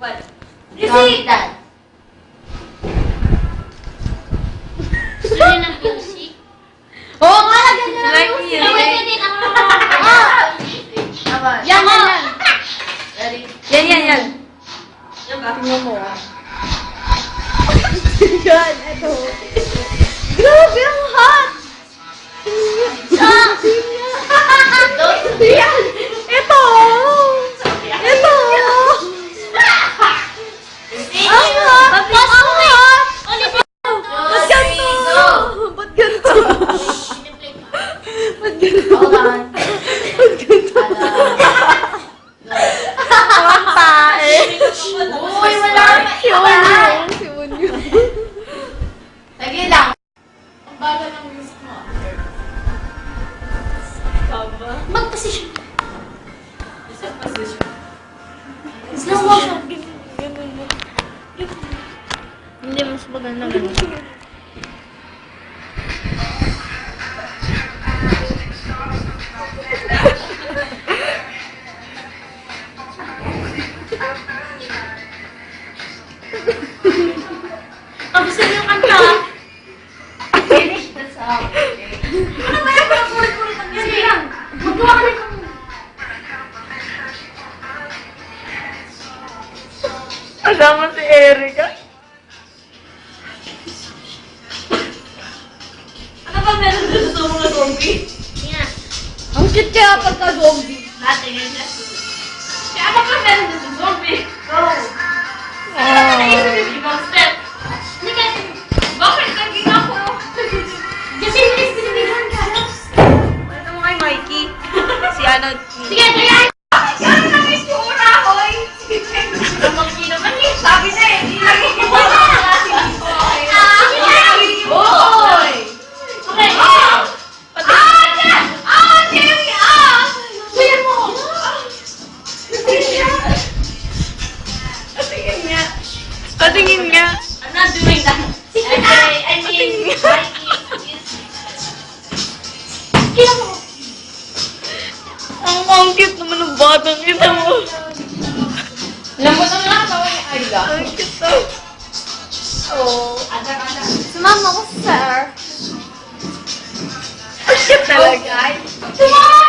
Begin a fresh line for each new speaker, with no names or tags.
What?
Zombie dad.
Gusto niya ng music?
Oo nga, lagyan niya ng
Like
music.
music.
Gawin niya din ang
Tama.
Yan.
Ready?
Yan.
Yan ba?
Tingnan mo. Yan, eto. Grabe, ang hot! Yan! Ito! Ito! Ang hot! Ang hot! Ba't ganito? Ba't ganito? Ba't ganito?
Hold on.
Ba't ganito? Ang tae!
Uy, wala na
Si Unyo! Si Unyo!
Lagi lang.
Ang bagal ng music mo. Tama.
Mag-position.
Isang position.
Slow motion.
Hindi, mas maganda ganun.
Ang gusto niyo kanta.
Finish the song.
Ano ba yan? Parang ulit-ulit ang music lang. Magawa ka rin kang...
Kasama si Erika.
Ano ba meron dito sa mga zombie? Yan.
Ang cute kaya pagka-zombie.
Ate, ganyan. Kaya ano ba meron dito sa zombie? Go!
Ah.
Ibang step. Hindi kasi, bakit naging ako? Kasi hindi sinibigan ka.
Ano mo kay Mikey? Si ano?
Sige, sige! Yan ang itsura, hoy! Namangki naman eh. Sabi na eh, hindi lagi ko ba Hoy! Okay, Jerry! Kuya mo!
Patingin nga. Patingin nga.
I'm not doing that. I mean, Mikey is... Kaya mo!
Ang cute naman ng batang ito mo.
Lambot ang nakatawa ni Ayla.
Ang cute to.
Oh, ada.
Sumama ko, sir. Ang cute talaga.
Sumama!